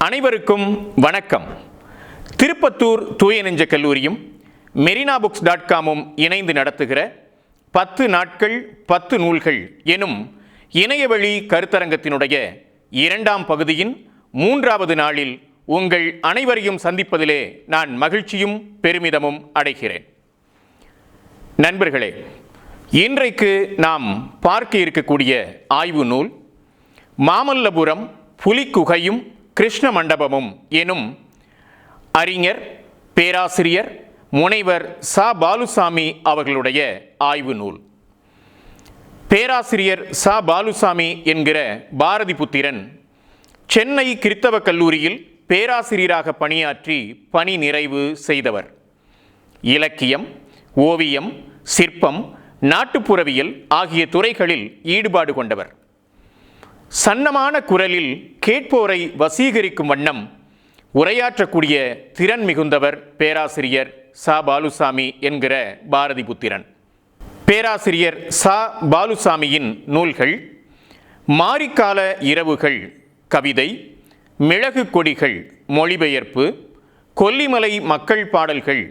அனைவருக்கும் வணக்கம். திருப்பத்தூர் தூய நெஞ்ச கல்லூரியும் மெரினாபுக்ஸ்.com இணைந்து நடத்துகிற 10 நாட்கள் 10 நூல்கள் எனும் இணையவழி கருத்தரங்கத்தினுடைய 2ஆம் பகுதியின் 3வது நாளில் உங்கள் அனைவரையும் சந்திப்பதிலே நான் மகிழ்ச்சியும் பெருமிதமும் அடைகிறேன். நண்பர்களே, இன்றைக்கு நாம் பார்க்க இருக்கக்கூடிய ஆய்வு நூல் மாமல்லபுரம் புலிக்குகையும் கிருஷ்ண மண்டபமும் எனும் அறிஞர் பேராசிரியர் முனைவர் ச. பாலுசாமி அவர்களுடைய ஆய்வு நூல். பேராசிரியர் ச. பாலுசாமி என்கிற பாரதி புத்திரன் சென்னை கிறித்தவ கல்லூரியில் பேராசிரியராக பணியாற்றி பணி நிறைவு செய்தவர். இலக்கியம், ஓவியம், சிற்பம், நாட்டுப்புறவியல் ஆகிய துறைகளில் ஈடுபாடு கொண்டவர். சன்னமான குரலில் கேட்போரை வசீகரிக்கும் வண்ணம் உரையாற்றக்கூடிய திறன் மிகுந்தவர் பேராசிரியர் ச. பாலுசாமி என்கிற பாரதி புத்திரன். பேராசிரியர் ச. பாலுசாமியின் நூல்கள் மாரிக்கால இரவுகள் கவிதை, மிளகு கொடிகள் மொழிபெயர்ப்பு, கொல்லிமலை மக்கள் பாடல்கள்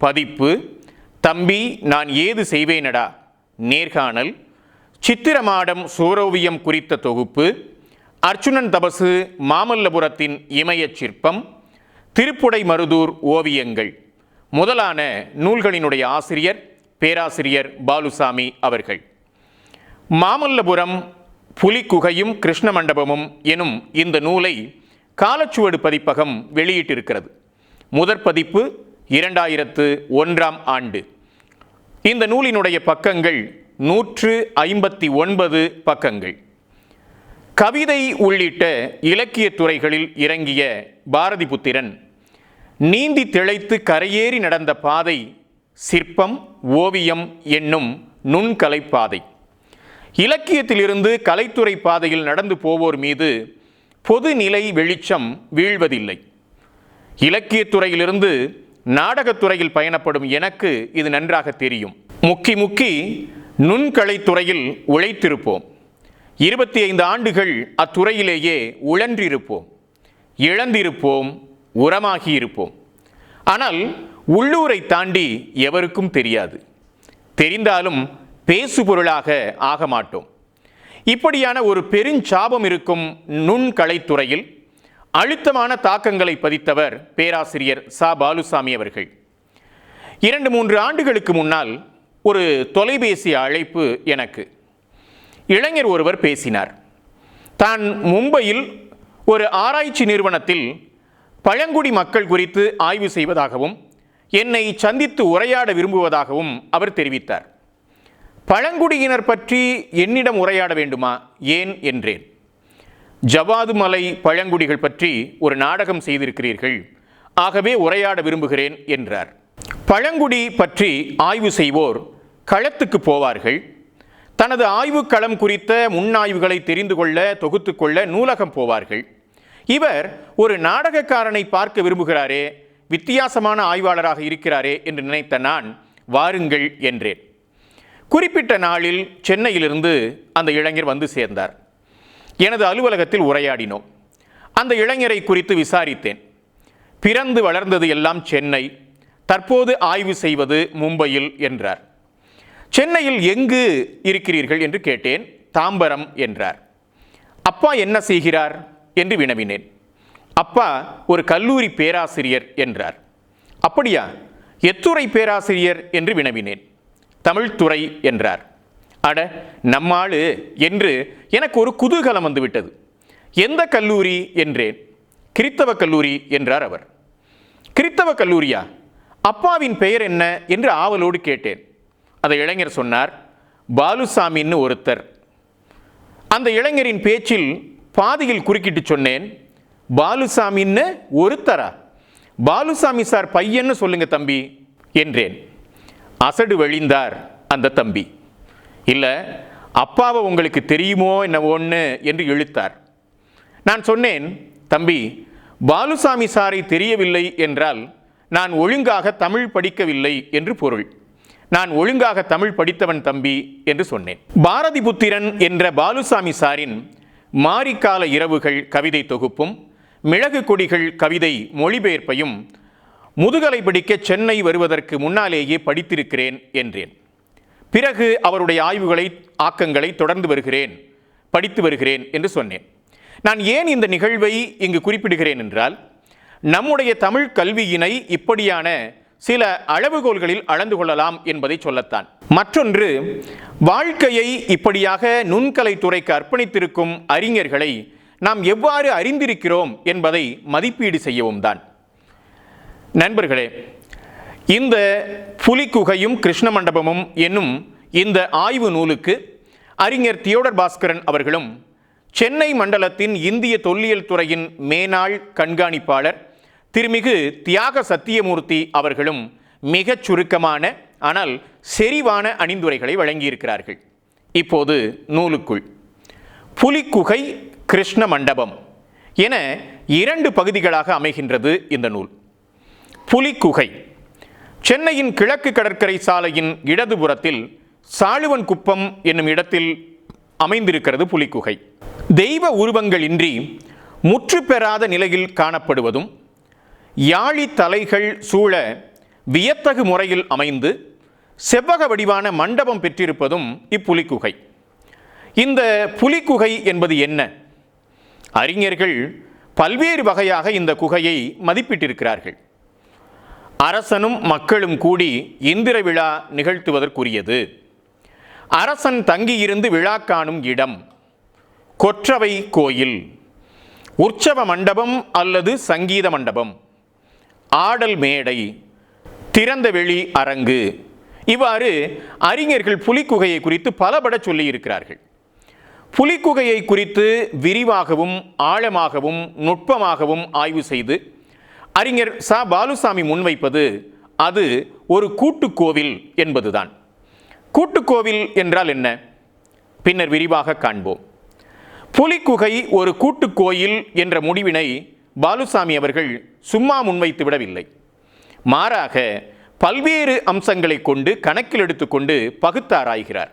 பதிப்பு, தம்பி நான் ஏது செய்வேனடா நேர்காணல், சித்திரமாடம் சூரோவியம் குறித்த தொகுப்பு, அர்ச்சுனன் தபசு மாமல்லபுரத்தின் இமயச் சிற்பம், திருப்புடை மருதூர் ஓவியங்கள் முதலான நூல்களினுடைய ஆசிரியர் பேராசிரியர் பாலுசாமி அவர்கள். மாமல்லபுரம் புலிக்குகையும் கிருஷ்ண மண்டபமும் எனும் இந்த நூலை காலச்சுவடு பதிப்பகம் வெளியிட்டிருக்கிறது. முதற் பதிப்பு 2001ஆம் ஆண்டு. இந்த நூலினுடைய பக்கங்கள் 159 பக்கங்கள். கவிதை உள்ளிட்ட இலக்கிய துறைகளில் இறங்கிய பாரதி புத்திரன் நீந்தி திளைத்து கரையேறி நடந்த பாதை சிற்பம், ஓவியம் என்னும் நுண்கலை பாதை. இலக்கியத்திலிருந்து கலைத்துறை பாதையில் நடந்து போவோர் மீது பொதுநிலை வெளிச்சம் வீழ்வதில்லை. இலக்கியத்துறையிலிருந்து நாடகத்துறையில் பயணப்படும் எனக்கு இது நன்றாக தெரியும். முக்கி நுண்கலைத்துறையில் உழைத்திருப்போம். 25 ஆண்டுகள் அத்துறையிலேயே உழன்றிருப்போம், இழந்திருப்போம், உரமாகியிருப்போம். ஆனால் உள்ளூரை தாண்டி எவருக்கும் தெரியாது. தெரிந்தாலும் பேசுபொருளாக ஆக மாட்டோம். இப்படியான ஒரு பெருஞ்சாபம் இருக்கும் நுண்கலைத்துறையில் அழுத்தமான தாக்கங்களை பதித்தவர் பேராசிரியர் ச. பாலுசாமி அவர்கள். 2-3 ஆண்டுகளுக்கு முன்னால் ஒரு தொலைபேசி அழைப்பு எனக்கு. இளைஞர் ஒருவர் பேசினார். தான் மும்பையில் ஒரு ஆராய்ச்சி நிறுவனத்தில் பழங்குடி மக்கள் குறித்து ஆய்வு செய்வதாகவும் என்னை சந்தித்து உரையாட விரும்புவதாகவும் அவர் தெரிவித்தார். பழங்குடியினர் பற்றி என்னிடம் உரையாட வேண்டுமா, ஏன் என்றேன். ஜவ்வாது மலை பழங்குடிகள் பற்றி ஒரு நாடகம் செய்திருக்கிறீர்கள், ஆகவே உரையாட விரும்புகிறேன் என்றார். பழங்குடி பற்றி ஆய்வு செய்வோர் களத்துக்கு போவார்கள். தனது ஆய்வுக்களம் குறித்த முன்னாய்வுகளை தெரிந்து கொள்ள, தொகுத்து கொள்ள நூலகம் போவார்கள். இவர் ஒரு நாடகக்காரனை பார்க்க விரும்புகிறாரே, வித்தியாசமான ஆய்வாளராக இருக்கிறாரே என்று நினைத்த நான் வாருங்கள் என்றேன். குறிப்பிட்ட நாளில் சென்னையிலிருந்து அந்த இளைஞர் வந்து சேர்ந்தார். எனது அலுவலகத்தில் உரையாடினோம். அந்த இளைஞரை குறித்து விசாரித்தேன். பிறந்து வளர்ந்தது எல்லாம் சென்னை, தற்போது ஆய்வு செய்வது மும்பையில் என்றார். சென்னையில் எங்கு இருக்கிறீர்கள் என்று கேட்டேன். தாம்பரம் என்றார். அப்பா என்ன செய்கிறார் என்று வினவினேன். அப்பா ஒரு கல்லூரி பேராசிரியர் என்றார். அப்படியா, எத்துறை பேராசிரியர் என்று வினவினேன். தமிழ்துறை என்றார். அட நம்மாளு என்று எனக்கு ஒரு குதூகலம் வந்துவிட்டது. எந்த கல்லூரி என்றேன். கிறித்தவ கல்லூரி என்றார் அவர். கிறித்தவ கல்லூரியா? அப்பாவின் பெயர் என்ன என்று ஆவலோடு கேட்டேன். அந்த இளைஞர் சொன்னார், பாலுசாமின்னு ஒருத்தர். அந்த இளைஞரின் பேச்சில் பாதியில் குறுக்கிட்டு சொன்னேன், பாலுசாமின்னு ஒருத்தரா? பாலுசாமி சார் பையன்னு சொல்லுங்க தம்பி என்றேன். அசடு வழிந்தார் அந்த தம்பி. இல்லை, அப்பாவை உங்களுக்கு தெரியுமோ என்னவோன்னு என்று இழுத்தார். நான் சொன்னேன், தம்பி, பாலுசாமி சாரை தெரியவில்லை என்றால் நான் ஒழுங்காக தமிழ் படிக்கவில்லை என்று பொருள். நான் ஒழுங்காக தமிழ் படித்தவன் தம்பி என்று சொன்னேன். பாரதி புத்திரன் என்ற பாலுசாமி சாரின் மாரிக்கால இரவுகள் கவிதை தொகுப்பும் மிளகு கொடிகள் கவிதை மொழிபெயர்ப்பையும் முதுகலை படிக்க சென்னை வருவதற்கு முன்னாலேயே படித்திருக்கிறேன் என்றேன். பிறகு அவருடைய ஆக்கங்களை தொடர்ந்து படித்து வருகிறேன் என்று சொன்னேன். நான் ஏன் இந்த நிகழ்வை இங்கு குறிப்பிடுகிறேன் என்றால், நம்முடைய தமிழ் கல்வியினை இப்படியான சில அளவுகோல்களில் அளந்து கொள்ளலாம் என்பதை சொல்லத்தான். மற்றொன்று, வாழ்க்கையை இப்படியாக நுண்கலைத்துறைக்கு அர்ப்பணித்திருக்கும் அறிஞர்களை நாம் எவ்வாறு அறிந்திருக்கிறோம் என்பதை மதிப்பீடு செய்யவும் தான். நண்பர்களே, இந்த புலிக்குகையும் கிருஷ்ண மண்டபமும் என்னும் இந்த ஆய்வு நூலுக்கு அறிஞர் தியோடர் பாஸ்கரன் அவர்களும் சென்னை மண்டலத்தின் இந்திய தொல்லியல் துறையின் மேனாள் கண்காணிப்பாளர் திருமிகு தியாக சத்தியமூர்த்தி அவர்களும் மிகச் சுருக்கமான ஆனால் செறிவான அணிந்துரைகளை வழங்கியிருக்கிறார்கள். இப்போது நூலுக்குள். புலிக்குகை, கிருஷ்ண மண்டபம் என 2 பகுதிகளாக அமைகின்றது இந்த நூல். புலிக்குகை சென்னையின் கிழக்கு கடற்கரை சாலையின் இடதுபுறத்தில் சாளுவன் குப்பம் என்னும் இடத்தில் அமைந்திருக்கிறது. புலிக்குகை தெய்வ உருவங்களின்றி முற்று பெறாத நிலையில் காணப்படுவதும், யாழி தலைகள் சூழ வியத்தகு முறையில் அமைந்து செவ்வக வடிவான மண்டபம் பெற்றிருப்பதும் இப்புலிக்குகை. இந்த புலிக்குகை என்பது என்ன? அறிஞர்கள் பல்வேறு வகையாக இந்த குகையை மதிப்பிட்டிருக்கிறார்கள். அரசனும் மக்களும் கூடி இந்திர விழா நிகழ்த்துவதற்குரியது, அரசன் தங்கியிருந்து விழா காணும் இடம், கொற்றவை கோயில், உற்சவ மண்டபம் அல்லது சங்கீத மண்டபம், ஆடல் மேடை, திறந்த வெளி அரங்கு, இவ்வாறு அறிஞர்கள் புலிக்குகையை குறித்து பலபட சொல்லியிருக்கிறார்கள். புலிக்குகையை குறித்து விரிவாகவும் ஆழமாகவும் நுட்பமாகவும் ஆய்வு செய்து அறிஞர் ச. பாலுசாமி முன்வைப்பது அது ஒரு கூட்டுக்கோவில் என்பதுதான். கூட்டுக்கோவில் என்றால் என்ன? பின்னர் விரிவாக காண்போம். புலிக்குகை ஒரு கூட்டுக்கோயில் என்ற முடிவினை பாலுசாமி அவர்கள் சும்மா முன்வைத்து விடவில்லை. மாறாக பல்வேறு அம்சங்களை கொண்டு கணக்கில் எடுத்துக்கொண்டு பகுத்தாராய்கிறார்.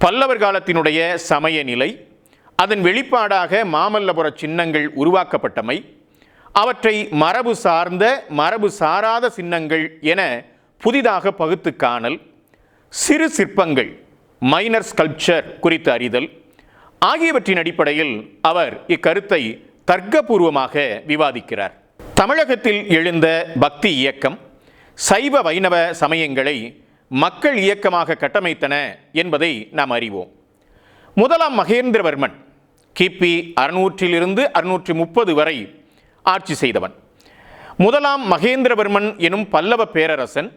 பல்லவர் காலத்தினுடைய சமய நிலை, அதன் வெளிப்பாடாக மாமல்லபுர சின்னங்கள் உருவாக்கப்பட்டமை, அவற்றை மரபு சார்ந்த மரபு சாராத சின்னங்கள் என புதிதாக பகுத்து காணல், சிறு சிற்பங்கள் மைனர் ஸ்கல்ப்சர் குறித்து அறிதல் ஆகியவற்றின் அடிப்படையில் அவர் இக்கருத்தை தர்க்கபூர்வமாக விவாதிக்கிறார். தமிழகத்தில் எழுந்த பக்தி இயக்கம் சைவ வைணவ சமயங்களை மக்கள் இயக்கமாக கட்டமைத்தன என்பதை நாம் அறிவோம். முதலாம் மகேந்திரவர்மன் கிபி 600 630 வரை ஆட்சி செய்தவன். முதலாம் மகேந்திரவர்மன் எனும் பல்லவ பேரரசன்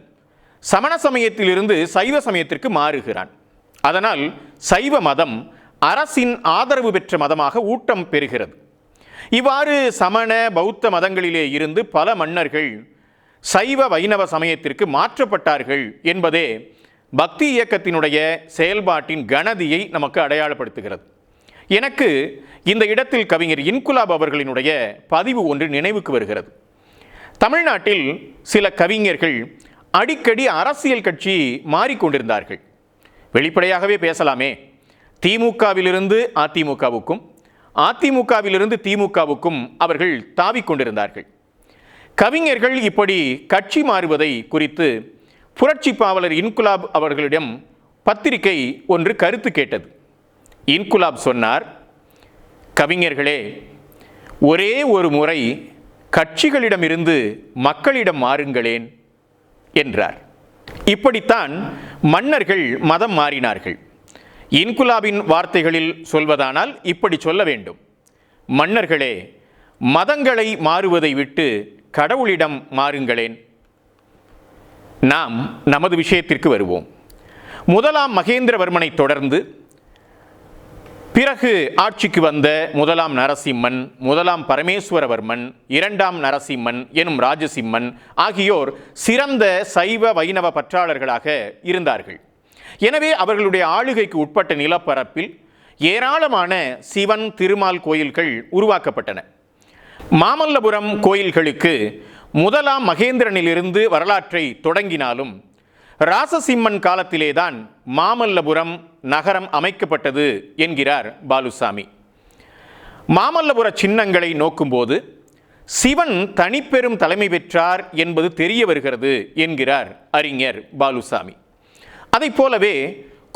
சமண சமயத்திலிருந்து சைவ சமயத்திற்கு மாறுகிறான். அதனால் சைவ மதம் அரசின் ஆதரவு பெற்ற மதமாக ஊட்டம் பெறுகிறது. இவ்வாறு சமண பௌத்த மதங்களிலே இருந்து பல மன்னர்கள் சைவ வைணவ சமயத்திற்கு மாற்றப்பட்டார்கள் என்பதே பக்தி இயக்கத்தினுடைய செயல்பாட்டின் கணதியை நமக்கு அடையாளப்படுத்துகிறது. எனக்கு இந்த இடத்தில் கவிஞர் இன்குலாப் அவர்களினுடைய பதிவு ஒன்று நினைவுக்கு வருகிறது. தமிழ்நாட்டில் சில கவிஞர்கள் அடிக்கடி அரசியல் கட்சி மாறிக்கொண்டிருந்தார்கள். வெளிப்படையாகவே பேசலாமே, திமுகவிலிருந்து அதிமுகவுக்கும் அதிமுகவிலிருந்து திமுகவுக்கும் அவர்கள் தாவிக்கொண்டிருந்தார்கள். கவிஞர்கள் இப்படி கட்சி மாறுவதை குறித்து புரட்சி பாவலர் இன்குலாப் அவர்களிடம் பத்திரிகை ஒன்று கருத்து கேட்டது. இன்குலாப் சொன்னார், கவிஞர்களே, ஒரே ஒரு முறை கட்சிகளிடமிருந்து மக்களிடம் மாறுங்களேன் என்றார். இப்படித்தான் மன்னர்கள் மதம் மாறினார்கள். இன்குலாபின் வார்த்தைகளில் சொல்வதானால் இப்படி சொல்ல வேண்டும், மன்னர்களே, மதங்களை மாறுவதை விட்டு கடவுளிடம் மாறுங்களேன். நாம் நமது விஷயத்திற்கு வருவோம். முதலாம் மகேந்திரவர்மனை தொடர்ந்து பிறகு ஆட்சிக்கு வந்த முதலாம் நரசிம்மன், முதலாம் பரமேஸ்வரவர்மன், 2ஆம் நரசிம்மன் எனும் ராஜசிம்மன் ஆகியோர் சிறந்த சைவ வைணவ பற்றாளர்களாக இருந்தார்கள். எனவே அவர்களுடைய ஆளுகைக்கு உட்பட்ட நிலப்பரப்பில் ஏராளமான சிவன் திருமால் கோயில்கள் உருவாக்கப்பட்டன. மாமல்லபுரம் கோயில்களுக்கு முதலாம் மகேந்திரனிலிருந்து வரலாற்றை தொடங்கினாலும் ராசசிம்மன் காலத்திலேதான் மாமல்லபுரம் நகரம் அமைக்கப்பட்டது என்கிறார் பாலுசாமி. மாமல்லபுர சின்னங்களை நோக்கும்போது சிவன் தனிப்பெரும் தலைமை பெற்றார் என்பது தெரிய வருகிறது என்கிறார் அறிஞர் பாலுசாமி. அதைப் போலவே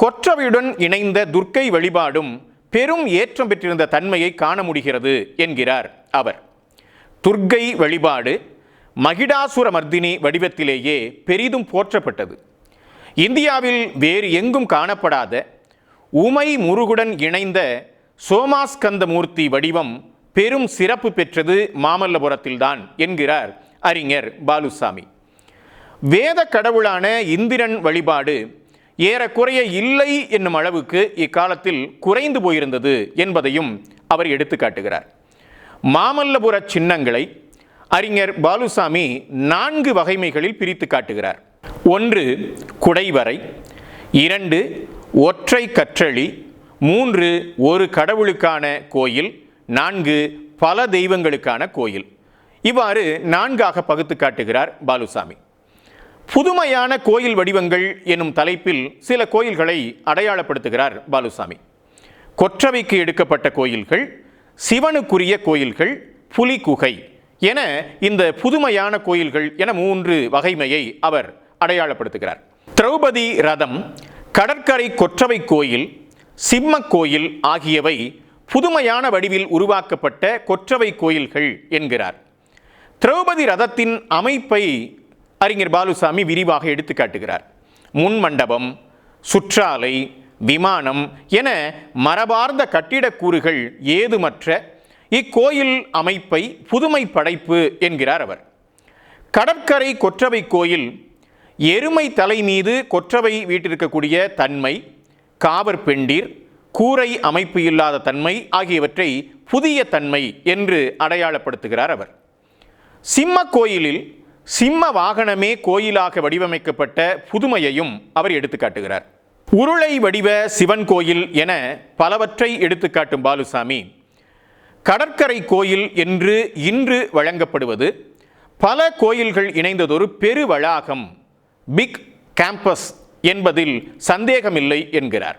கொற்றவையுடன் இணைந்த துர்க்கை வழிபாடும் பெரும் ஏற்றம் பெற்றிருந்த தன்மையை காண முடிகிறது என்கிறார் அவர். துர்க்கை வழிபாடு மகிடாசுர மர்தினி வடிவத்திலேயே பெரிதும் போற்றப்பட்டது. இந்தியாவில் வேறு எங்கும் காணப்படாத உமை முருகுடன் இணைந்த சோமாஸ்கந்த மூர்த்தி வடிவம் பெரும் சிறப்பு பெற்றது மாமல்லபுரத்தில்தான் என்கிறார் அறிஞர் பாலுசாமி. வேத கடவுளான இந்திரன் வழிபாடு ஏறக்குறைய இல்லை என்னும் அளவுக்கு இக்காலத்தில் குறைந்து போயிருந்தது என்பதையும் அவர் எடுத்துக்காட்டுகிறார். மாமல்லபுர சின்னங்களை அறிஞர் பாலுசாமி 4 வகைமைகளில் பிரித்து காட்டுகிறார். 1 குடைவரை, 2 ஒற்றை கற்றளி, 3 ஒரு கடவுளுக்கான கோயில், 4 பல தெய்வங்களுக்கான கோயில். இவ்வாறு 4ஆக பகுத்து காட்டுகிறார் பாலுசாமி. புதுமையான கோயில் வடிவங்கள் எனும் தலைப்பில் சில கோயில்களை அடையாளப்படுத்துகிறார் பாலுசாமி. கொற்றவைக்கு எடுக்கப்பட்ட கோயில்கள், சிவனுக்குரிய கோயில்கள், புலிகுகை என இந்த புதுமையான கோயில்கள் என 3 வகைமையை அவர் அடையாளப்படுத்துகிறார். திரௌபதி ரதம், கடற்கரை கொற்றவை கோயில், சிம்ம கோயில் ஆகியவை புதுமையான வடிவில் உருவாக்கப்பட்ட கொற்றவை கோயில்கள் என்கிறார். திரௌபதி ரதத்தின் அமைப்பை அறிஞர் பாலுசாமி விரிவாக எடுத்து காட்டுகிறார். முன் மண்டபம், சுற்றாலை, விமானம் என மரபார்ந்த கட்டிடக்கூறுகள் ஏதுமற்ற இக்கோயில் அமைப்பை புதுமை படைப்பு என்கிறார் அவர். கடற்கரை கொற்றவை கோயில் எருமை தலை மீது கொற்றவை வீட்டிருக்கக்கூடிய தன்மை, காவற் பெண்டீர், கூரை அமைப்பு இல்லாத தன்மை ஆகியவற்றை புதிய தன்மை என்று அடையாளப்படுத்துகிறார் அவர். சிம்ம கோயிலில் சிம்ம வாகனமே கோயிலாக வடிவமைக்கப்பட்ட புதுமையையும் அவர் எடுத்துக்காட்டுகிறார். உருளை வடிவ சிவன் கோயில் என பலவற்றை எடுத்துக்காட்டும் பாலுசாமி, கடற்கரை கோயில் என்று இன்று வழங்கப்படுவது பல கோயில்கள் இணைந்ததொரு பெரு வளாகம், பிக் கேம்பஸ் என்பதில் சந்தேகமில்லை என்கிறார்.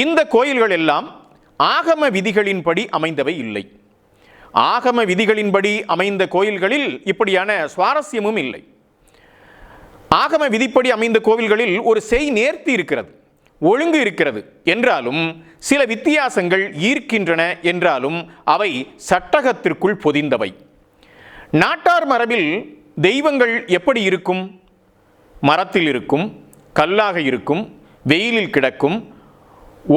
இந்த கோயில்கள் எல்லாம் ஆகம விதிகளின்படி அமைந்தவை இல்லை. ஆகம விதிகளின்படி அமைந்த கோயில்களில் இப்படியான சுவாரஸ்யமும் இல்லை. ஆகம விதிப்படி அமைந்த கோவில்களில் ஒரு செய் நேர்த்தி இருக்கிறது, ஒழுங்கு இருக்கிறது என்றாலும் சில வித்தியாசங்கள் ஈர்க்கின்றன என்றாலும் அவை சட்டகத்திற்குள் பொதிந்தவை. நாட்டார் மரபில் தெய்வங்கள் எப்படி இருக்கும்? மரத்தில் இருக்கும், கல்லாக இருக்கும், வெயிலில் கிடக்கும்,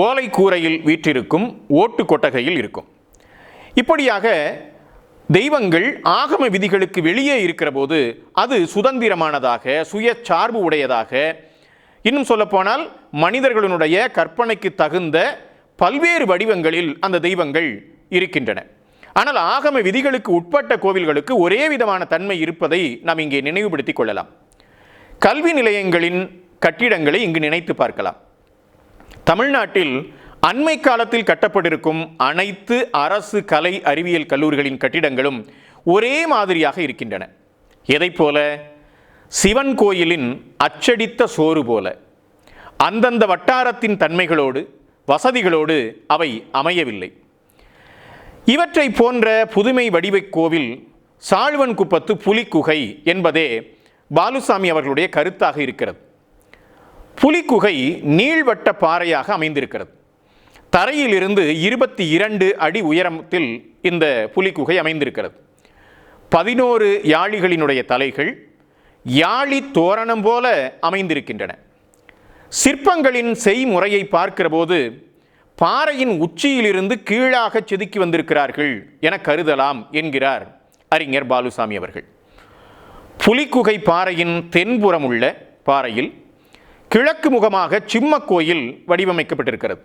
ஓலை கூரையில் வீற்றிருக்கும், ஓட்டு கொட்டகையில் இருக்கும். இப்படியாக தெய்வங்கள் ஆகம விதிகளுக்கு வெளியே இருக்கிற போது அது சுதந்திரமானதாக, சுயச்சார்பு உடையதாக, இன்னும் சொல்லப்போனால் மனிதர்களுடைய கற்பனைக்கு தகுந்த பல்வேறு வடிவங்களில் அந்த தெய்வங்கள் இருக்கின்றன. ஆனால் ஆகம விதிகளுக்கு உட்பட்ட கோவில்களுக்கு ஒரே விதமான தன்மை இருப்பதை நாம் இங்கே நினைவுபடுத்திக் கொள்ளலாம். கல்வி நிலையங்களின் கட்டிடங்களை இங்கு நினைத்து பார்க்கலாம். தமிழ்நாட்டில் அண்மை காலத்தில் கட்டப்பட்டிருக்கும் அனைத்து அரசு கலை அறிவியல் கல்லூரிகளின் கட்டிடங்களும் ஒரே மாதிரியாக இருக்கின்றன. எதைப் போல? சிவன் கோயிலின் அச்சடித்த சோறு போல. அந்தந்த வட்டாரத்தின் தன்மைகளோடு வசதிகளோடு அவை அமையவில்லை. இவற்றை போன்ற புதுமை வடிவ கோவில் சாழ்வன் குப்பத்து புலிக்குகை என்பதே பாலுசாமி அவர்களுடைய கருத்தாக இருக்கிறது. புலிக்குகை நீள்வட்ட பாறையாக அமைந்திருக்கிறது. தரையிலிருந்து 22 அடி உயரத்தில் இந்த புலிக்குகை அமைந்திருக்கிறது. 11 யாளிகளினுடைய தலைகள் யாழி தோரணம் போல அமைந்திருக்கின்றன. சிற்பங்களின் செய்முறையை பார்க்கிற போது பாறையின் உச்சியிலிருந்து கீழாக செதுக்கி வந்திருக்கிறார்கள் என கருதலாம் என்கிறார் அறிஞர் பாலுசாமி அவர்கள். புலிக்குகை பாறையின் தென்புறம் உள்ள பாறையில் கிழக்கு முகமாக சிம்ம கோயில் வடிவமைக்கப்பட்டிருக்கிறது.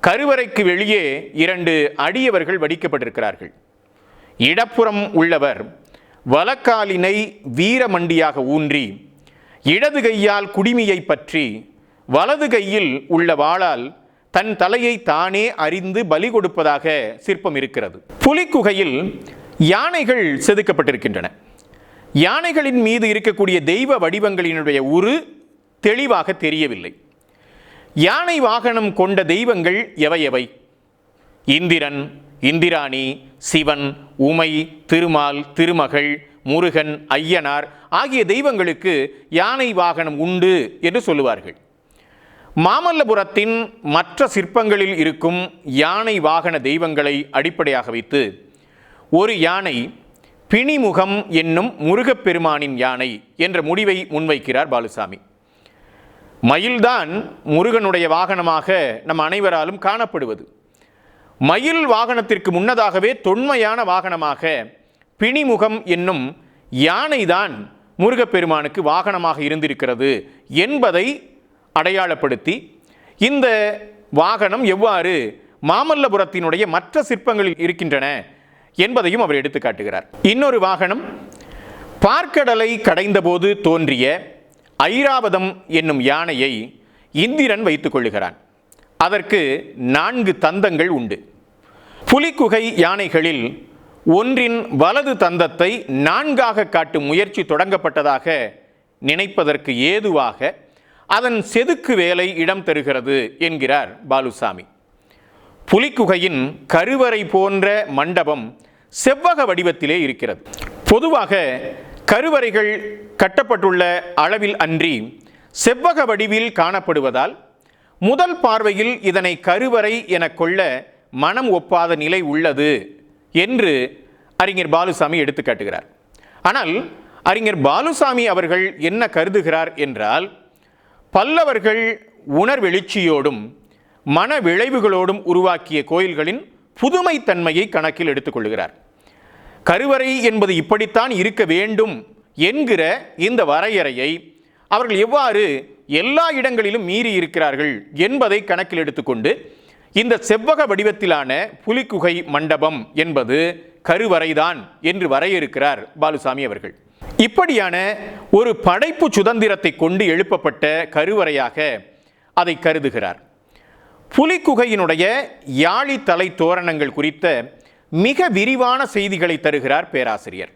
கருவறைக்கு வெளியே 2 அடியவர்கள் வடிக்கப்பட்டிருக்கிறார்கள். இடப்புறம் உள்ளவர் வலக்காலினை வீரமண்டியாக ஊன்றி இடது கையால் குடிமியை பற்றி வலது கையில் உள்ள வாளால் தன் தலையை தானே அறிந்து பலி கொடுப்பதாக சிற்பம் இருக்கிறது. புலிக்குகையில் யானைகள் செதுக்கப்பட்டிருக்கின்றன. யானைகளின் மீது இருக்கக்கூடிய தெய்வ வடிவங்களினுடைய உரு தெளிவாக தெரியவில்லை. யானை வாகனம் கொண்ட தெய்வங்கள் எவை? இந்திரன், இந்திராணி, சிவன், உமை, திருமால், திருமகள், முருகன், ஐயனார் ஆகிய தெய்வங்களுக்கு யானை வாகனம் உண்டு என்று சொல்லுவார்கள். மாமல்லபுரத்தின் மற்ற சிற்பங்களில் இருக்கும் யானை வாகன தெய்வங்களை அடிப்படையாக வைத்து ஒரு யானை பிணிமுகம் என்னும் முருகப்பெருமானின் யானை என்ற முடிவை முன்வைக்கிறார் பாலுசாமி. மயில்தான் முருகனுடைய வாகனமாக நம் அனைவராலும் காணப்படுவது. மயில் வாகனத்திற்கு முன்னதாகவே தொன்மையான வாகனமாக பிணிமுகம் என்னும் யானைதான் முருகப்பெருமானுக்கு வாகனமாக இருந்திருக்கிறது என்பதை அடையாளப்படுத்தி இந்த வாகனம் எவ்வாறு மாமல்லபுரத்தினுடைய மற்ற சிற்பங்களில் இருக்கின்றன என்பதையும் அவர் எடுத்து காட்டுகிறார். இன்னொரு வாகனம் பார்க்கடலை கடைந்தபோது தோன்றிய ஐராவதம் என்னும் யானையை இந்திரன் வைத்துக் கொள்ளுகிறான். அதற்கு 4 தந்தங்கள் உண்டு. புலிக்குகை யானைகளில் ஒன்றின் வலது தந்தத்தை 4ஆக காட்டும் முயற்சி தொடங்கப்பட்டதாக நினைப்பதற்கு ஏதுவாக அதன் செதுக்கு வேலை இடம் தருகிறது என்கிறார் பாலுசாமி. புலிக்குகையின் கருவறை போன்ற மண்டபம் செவ்வக வடிவத்திலே இருக்கிறது. பொதுவாக கருவறைகள் கட்டப்பட்டுள்ள அளவில் அன்றி செவ்வக வடிவில் காணப்படுவதால் முதல் பார்வையில் இதனை கருவறை என கொள்ள மனம் ஒப்பாத நிலை உள்ளது என்று அறிஞர் பாலுசாமி எடுத்து காட்டுகிறார். ஆனால் அறிஞர் பாலுசாமி அவர்கள் என்ன கருதுகிறார் என்றால், பல்லவர்கள் உணர்வெழுச்சியோடும் மன விளைவுகளோடும் உருவாக்கிய கோயில்களின் புதுமைத்தன்மையை கணக்கில் எடுத்துக்கொள்கிறார். கருவறை என்பது இப்படித்தான் இருக்க வேண்டும் என்கிற இந்த வரையறையை அவர்கள் எவ்வாறு எல்லா இடங்களிலும் மீறி இருக்கிறார்கள் என்பதை கணக்கில் எடுத்துக்கொண்டு இந்த செவ்வக வடிவத்திலான புலிக்குகை மண்டபம் என்பது கருவறைதான் என்று வரையறுக்கிறார் பாலுசாமி அவர்கள். இப்படியான ஒரு படைப்பு சுதந்திரத்தை கொண்டு எழுப்பப்பட்ட கருவறையாக அதை கருதுகிறார். புலிக்குகையினுடைய யாழி தலை தோரணங்கள் குறித்த மிக விரிவான செய்திகளை தருகிறார் பேராசிரியர்.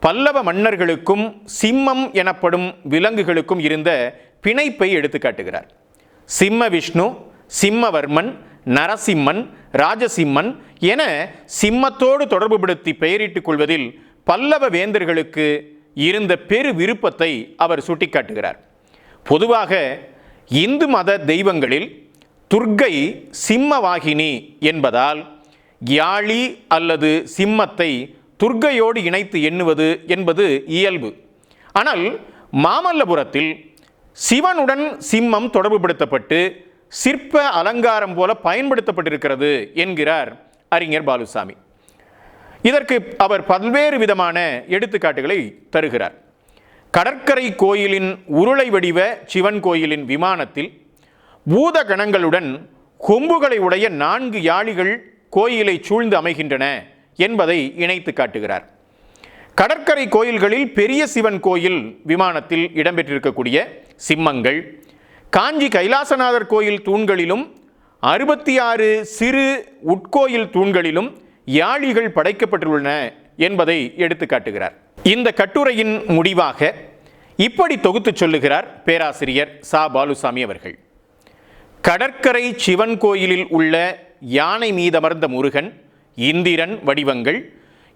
பல்லவ மன்னர்களுக்கும் சிம்மம் எனப்படும் விலங்குகளுக்கும் இருந்த பிணைப்பை எடுத்து காட்டுகிறார். சிம்ம விஷ்ணு, சிம்மவர்மன், நரசிம்மன், ராஜசிம்மன் என சிம்மத்தோடு தொடர்புபடுத்தி பெயரிட்டுக் கொள்வதில் பல்லவ வேந்தர்களுக்கு இருந்த பெரு விருப்பத்தை அவர் சுட்டிக்காட்டுகிறார். பொதுவாக இந்து மத தெய்வங்களில் துர்க்கை சிம்மவாகினி என்பதால் யாழி அல்லது சிம்மத்தை துர்க்கையோடு இணைத்து எண்ணுவது என்பது இயல்பு. ஆனால் மாமல்லபுரத்தில் சிவனுடன் சிம்மம் தொடர்புபடுத்தப்பட்டு சிற்ப அலங்காரம் போல பயன்படுத்தப்பட்டிருக்கிறது என்கிறார் அறிஞர் பாலுசாமி. இதற்கு அவர் பல்வேறு விதமான எடுத்துக்காட்டுகளை தருகிறார். கடற்கரை கோயிலின் உருளை வடிவ சிவன் கோயிலின் விமானத்தில் பூத கணங்களுடன் கொம்புகளை உடைய 4 யாழிகள் கோயிலை சூழ்ந்து அமைகின்றன என்பதை இணைத்து காட்டுகிறார். கடற்கரை கோயில்களில் பெரிய சிவன் கோயில் விமானத்தில் இடம்பெற்றிருக்கக்கூடிய சிம்மங்கள், காஞ்சி கைலாசநாதர் கோயில் தூண்களிலும் 66 சிறு உட்கோயில் தூண்களிலும் யாழிகள் படைக்கப்பட்டுள்ளன என்பதை எடுத்து காட்டுகிறார். இந்த கட்டுரையின் முடிவாக இப்படி தொகுத்து சொல்லுகிறார் பேராசிரியர் சா பாலுசாமி அவர்கள். கடற்கரை சிவன் கோயிலில் உள்ள யானை மீதமர்ந்த முருகன், இந்திரன் வடிவங்கள்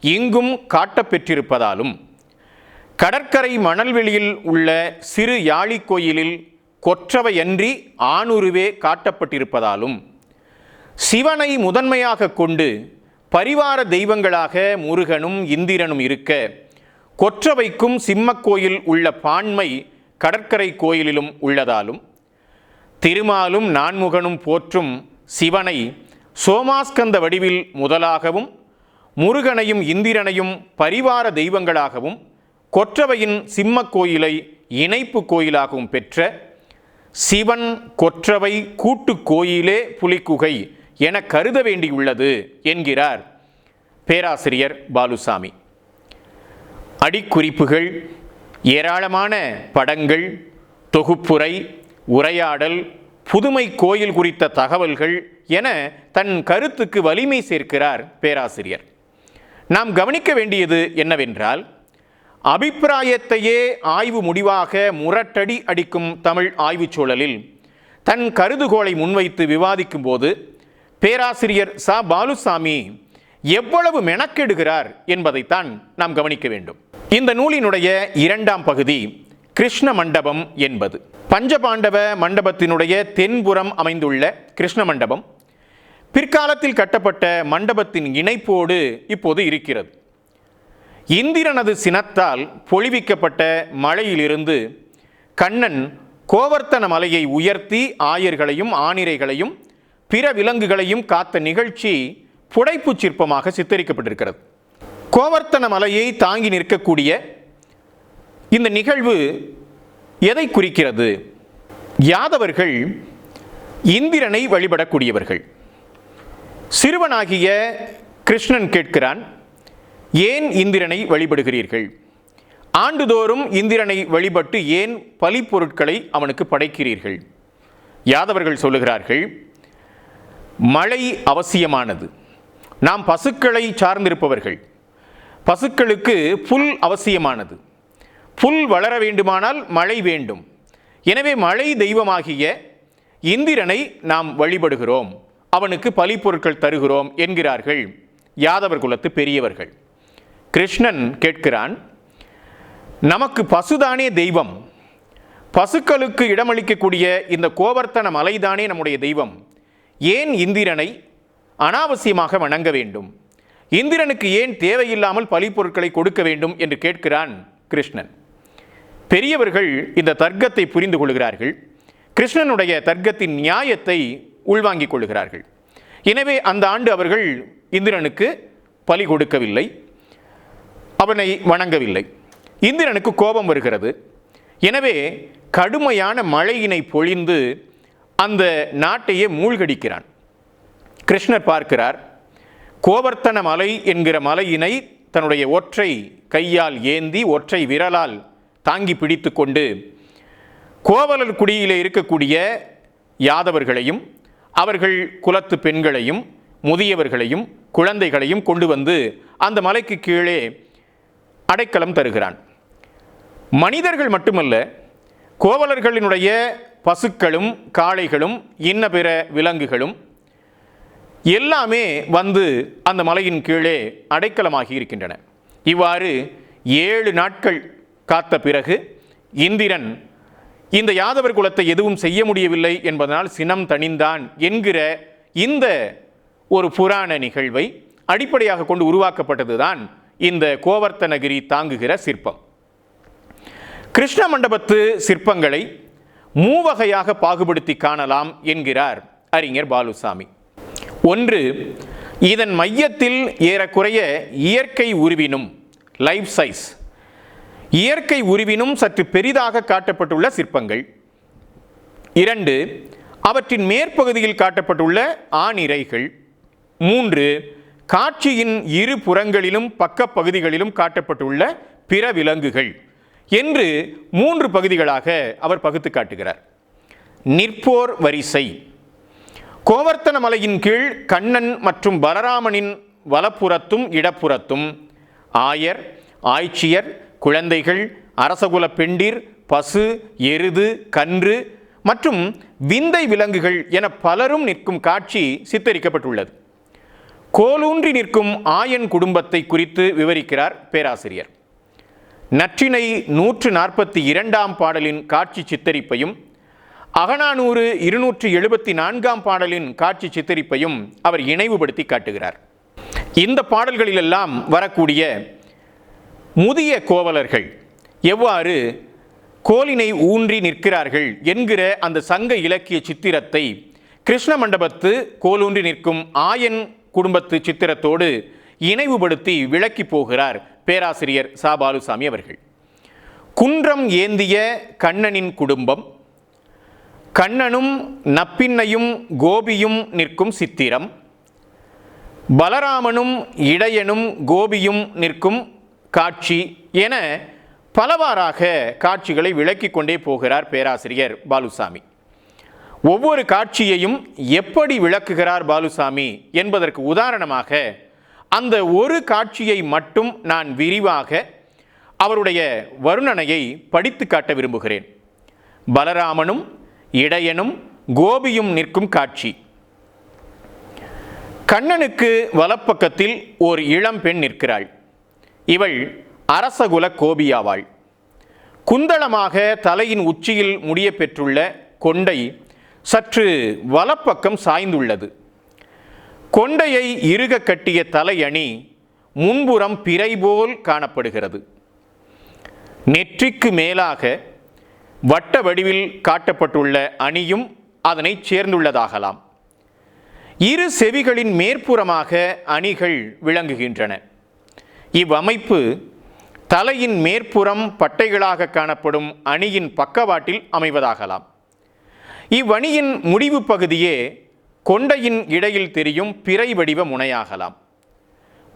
இங்கும் காட்டப்பெற்றிருப்பதாலும், கடற்கரை மணல்வெளியில் உள்ள சிறு யாழி கோயிலில் கொற்றவையன்றி ஆணுருவே காட்டப்பட்டிருப்பதாலும், சிவனை முதன்மையாக கொண்டு பரிவார தெய்வங்களாக முருகனும் இந்திரனும் இருக்க கொற்றவைக்கும் சிம்மக்கோயில் உள்ள பான்மை கடற்கரை கோயிலிலும் உள்ளதாலும், திருமாலும் நான்முகனும் போற்றும் சிவனை சோமாஸ்கந்த வடிவில் முதலாகவும், முருகனையும் இந்திரனையும் பரிவார தெய்வங்களாகவும், கொற்றவையின் சிம்மக்கோயிலை இணைப்பு கோயிலாகவும் பெற்ற சிவன் கொற்றவை கூட்டு கோயிலே புலிக்குகை என கருத வேண்டியுள்ளது என்கிறார் பேராசிரியர் பாலுசாமி. அடிக்குறிப்புகள், ஏராளமான படங்கள், தொகுப்புரை, உரையாடல், புதுமை கோயில் குறித்த தகவல்கள் என தன் கருத்துக்கு வலிமை சேர்க்கிறார் பேராசிரியர். நாம் கவனிக்க வேண்டியது என்னவென்றால், அபிப்பிராயத்தையே ஆய்வு முடிவாக முரட்டடி அடிக்கும் தமிழ் ஆய்வுச் சூழலில் தன் கருதுகோளை முன்வைத்து விவாதிக்கும் போது பேராசிரியர் ச. பாலுசாமி எவ்வளவு மெனக்கெடுகிறார் என்பதைத்தான் நாம் கவனிக்க வேண்டும். இந்த நூலினுடைய 2ஆம் பகுதி கிருஷ்ண மண்டபம் என்பது. பஞ்சபாண்டவ மண்டபத்தினுடைய தென்புறம் அமைந்துள்ள கிருஷ்ண மண்டபம் பிற்காலத்தில் கட்டப்பட்ட மண்டபத்தின் இணைப்போடு இப்போது இருக்கிறது. இந்திரனது சினத்தால் பொழிவிக்கப்பட்ட மலையிலிருந்து கண்ணன் கோவர்த்தன மலையை உயர்த்தி ஆயர்களையும் ஆணிரைகளையும் பிற விலங்குகளையும் காத்த நிகழ்ச்சி புடைப்பு சிற்பமாக சித்தரிக்கப்பட்டிருக்கிறது. கோவர்த்தன மலையை தாங்கி நிற்கக்கூடிய இந்த நிகழ்வு எதை குறிக்கிறது? யாதவர்கள் இந்திரனை வழிபடக்கூடியவர்கள். சிறுவனாகிய கிருஷ்ணன் கேட்கிறான், ஏன் இந்திரனை வழிபடுகிறீர்கள்? ஆண்டுதோறும் இந்திரனை வழிபட்டு ஏன் பலி பொருட்களை அவனுக்கு படைக்கிறீர்கள்? யாதவர்கள் சொல்லுகிறார்கள், மழை அவசியமானது. நாம் பசுக்களை சார்ந்திருப்பவர்கள். பசுக்களுக்கு புல் அவசியமானது. புல் வளர வேண்டுமானால் மழை வேண்டும். எனவே மழை தெய்வமாகிய இந்திரனை நாம் வழிபடுகிறோம், அவனுக்கு பலி பொருட்கள் தருகிறோம் என்கிறார்கள் யாதவர் குலத்து பெரியவர்கள். கிருஷ்ணன் கேட்கிறான், நமக்கு பசுதானே தெய்வம், பசுக்களுக்கு இடமளிக்கக்கூடிய இந்த கோவர்த்தன மலைதானே நம்முடைய தெய்வம், ஏன் இந்திரனை அனாவசியமாக வணங்க வேண்டும்? இந்திரனுக்கு ஏன் தேவையில்லாமல் பலி பொருட்களை கொடுக்க வேண்டும் என்று கேட்கிறான் கிருஷ்ணன். பெரியவர்கள் இந்த தர்க்கத்தை புரிந்து கொள்கிறார்கள். கிருஷ்ணனுடைய தர்க்கத்தின் நியாயத்தை உள்வாங்கிக் கொள்கிறார்கள். எனவே அந்த ஆண்டு அவர்கள் இந்திரனுக்கு பலி கொடுக்கவில்லை, அவனை வணங்கவில்லை. இந்திரனுக்கு கோபம் வருகிறது. எனவே கடுமையான மழையினை பொழிந்து அந்த நாட்டையே மூழ்கடிக்கிறான். கிருஷ்ணர் பார்க்கிறார், கோவர்த்தன மலை என்கிற மலையினை தன்னுடைய ஒற்றை கையால் ஏந்தி ஒற்றை விரலால் தாங்கி பிடித்து கொண்டு கோவலர் குடியிலே இருக்கக்கூடிய யாதவர்களையும் அவர்கள் குலத்து பெண்களையும் முதியவர்களையும் குழந்தைகளையும் கொண்டு வந்து அந்த மலைக்கு கீழே அடைக்கலம் தருகிறான். மனிதர்கள் மட்டுமல்ல, கோவலர்களினுடைய பசுக்களும் காளைகளும் இன்ன பிற விலங்குகளும் எல்லாமே வந்து அந்த மலையின் கீழே அடைக்கலமாகி இருக்கின்றன. இவ்வாறு 7 நாட்கள் காத்த பிறகு இந்திரன் இந்த யாதவர் குலத்தை எதுவும் செய்ய முடியவில்லை என்பதனால் சினம் தணிந்தான் என்கிற இந்த ஒரு புராண நிகழ்வை அடிப்படையாக கொண்டு உருவாக்கப்பட்டதுதான் இந்த கோவர்த்தனகிரி தாங்குகிற சிற்பம். கிருஷ்ண மண்டபத்து சிற்பங்களை 3 வகையாக பாகுபடுத்தி காணலாம் என்கிறார் அறிஞர் பாலுசாமி. 1, இதன் மையத்தில் ஏறக்குறைய இயற்கை உருவினும் லைஃப் சைஸ், இயற்கை உருவினும் சற்று பெரிதாக காட்டப்பட்டுள்ள சிற்பங்கள். 2, அவற்றின் மேற்பகுதியில் காட்டப்பட்டுள்ள ஆணிரைகள். 3, காட்சியின் இரு புறங்களிலும் பக்க பகுதிகளிலும் காட்டப்பட்டுள்ள பிற விலங்குகள் என்று 3 பகுதிகளாக அவர் பகுத்து காட்டுகிறார். நிற்போர் வரிசை. கோவர்த்தன மலையின் கீழ் கண்ணன் மற்றும் பலராமனின் வலப்புறத்தும் இடப்புறத்தும் ஆயர், ஆய்ச்சியர், குழந்தைகள், அரசகுல பெண்டிர், பசு, எருது, கன்று மற்றும் விந்தை விலங்குகள் என பலரும் நிற்கும் காட்சி சித்தரிக்கப்பட்டுள்ளது. கோலூன்றி நிற்கும் ஆயன் குடும்பத்தை குறித்து விவரிக்கிறார் பேராசிரியர். நற்றிணை 142ஆம் பாடலின் காட்சி சித்தரிப்பையும் அகநானூறு 274ஆம் பாடலின் காட்சி சித்தரிப்பையும் அவர் இணைவுபடுத்தி காட்டுகிறார். இந்த பாடல்களிலெல்லாம் வரக்கூடிய முதிய கோவலர்கள் எவ்வாறு கோலினை ஊன்றி நிற்கிறார்கள் என்கிற அந்த சங்க இலக்கிய சித்திரத்தை கிருஷ்ண மண்டபத்து கோலூன்றி நிற்கும் ஆயன் குடும்பத்து சித்திரத்தோடு இணைவுபடுத்தி விளக்கி போகிறார் பேராசிரியர் ச. பாலுசாமி அவர்கள். குன்றம் ஏந்திய கண்ணனின் குடும்பம், கண்ணனும் நப்பின்னையும் கோபியும் நிற்கும் சித்திரம், பலராமனும் இடையனும் கோபியும் நிற்கும் காட்சி என பலவாறாக காட்சிகளை விளக்கிக் கொண்டே போகிறார் பேராசிரியர் பாலுசாமி. ஒவ்வொரு காட்சியையும் எப்படி விளக்குகிறார் பாலுசாமி என்பதற்கு உதாரணமாக அந்த ஒரு காட்சியை மட்டும் நான் விரிவாக அவருடைய வர்ணனையை படித்து காட்ட விரும்புகிறேன். பலராமனும் இடையனும் கோபியும் நிற்கும் காட்சி. கண்ணனுக்கு வலப்பக்கத்தில் ஓர் இளம் பெண் நிற்கிறாள். இவள் அரசகுல கோபியாவாள். குந்தளமாக தலையின் உச்சியில் முடிய பெற்றுள்ள கொண்டை சற்று வலப்பக்கம் சாய்ந்துள்ளது. கொண்டையை இறுக கட்டிய தலையணி முன்புறம் பிறை போல் காணப்படுகிறது. நெற்றிக்கு மேலாக வட்ட வடிவில் காட்டப்பட்டுள்ள அணியும் அதனை சேர்ந்துள்ளதாகலாம். இரு செவிகளின் மேற்புறமாக அணிகள் விளங்குகின்றன. இவ்வமைப்பு தலையின் மேற்புறம் பட்டைகளாக காணப்படும் அணியின் பக்கவாட்டில் அமைவதாகலாம். இவ்வணியின் முடிவு பகுதியே கொண்டையின் இடையில் தெரியும் பிறை வடிவ முனையாகலாம்.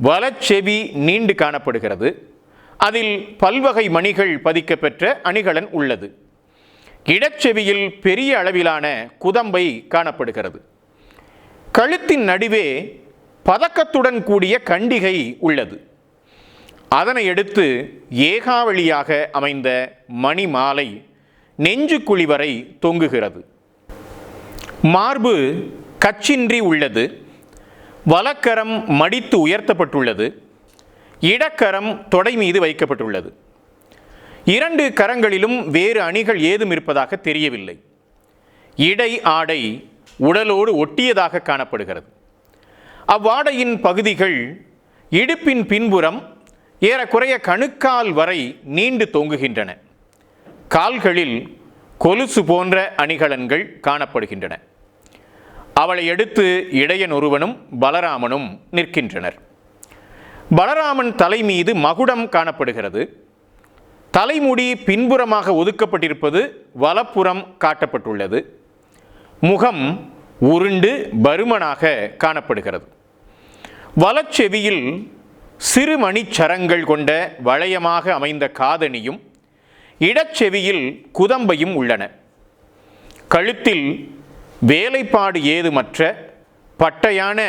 வலச்செவி நீண்டு காணப்படுகிறது. அதில் பல்வகை மணிகள் பதிக்கப்பெற்ற அணிகலன் உள்ளது. இடச்செவியில் பெரிய அளவிலான குதம்பை காணப்படுகிறது. கழுத்தின் நடுவே பதக்கத்துடன் கூடிய கண்டிகை உள்ளது. அதனை எடுத்து ஏகாவளியாக அமைந்த மணி மாலை நெஞ்சுக்குழி வரை தொங்குகிறது. மார்பு கச்சின்றி உள்ளது. வலக்கரம் மடித்து உயர்த்தப்பட்டுள்ளது. இடக்கரம் தொடை மீது வைக்கப்பட்டுள்ளது. இரண்டு கரங்களிலும் வேறு அணிகள் ஏதும் இருப்பதாக தெரியவில்லை. இடை ஆடை உடலோடு ஒட்டியதாக காணப்படுகிறது. அவ்வாடையின் பகுதிகள் இடுப்பின் பின்புறம் ஏறக்குறைய கணுக்கால் வரை நீண்டு தொங்குகின்றன. கால்களில் கொலுசு போன்ற அணிகலன்கள் காணப்படுகின்றன. அவளை எடுத்து இடையன் ஒருவனும் பலராமனும் நிற்கின்றனர். பலராமன் தலை மீது மகுடம் காணப்படுகிறது. தலைமுடி பின்புறமாக ஒதுக்கப்பட்டிருப்பது வலப்புறம் காட்டப்பட்டுள்ளது. முகம் உருண்டு பருமனாக காணப்படுகிறது. வலச்செவியில் சிறு மணிச்சரங்கள் கொண்ட வளையமாக அமைந்த காதணியும் இடச்செவியில் குதம்பையும் உள்ளன. கழுத்தில் வேலைப்பாடு ஏதுமற்ற பட்டையான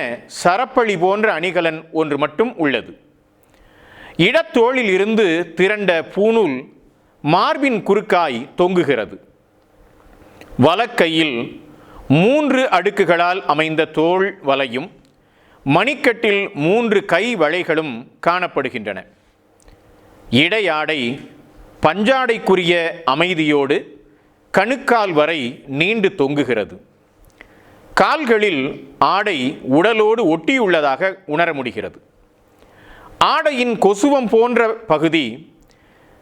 சரப்பளி போன்ற அணிகலன் ஒன்று மட்டும் உள்ளது. இடத்தோளில் இருந்து திரண்ட பூணூல் மார்பின் குறுக்காய் தொங்குகிறது. வலக்கையில் 3 அடுக்குகளால் அமைந்த தோள் வலையும் மணிக்கட்டில் 3 கை வளைகளும் காணப்படுகின்றன. இடையாடை பஞ்சாடைக்குரிய அமைதியோடு கணுக்கால் வரை நீண்டு தொங்குகிறது. கால்களில் ஆடை உடலோடு ஒட்டியுள்ளதாக உணர முடிகிறது. ஆடையின் கொசுவம் போன்ற பகுதி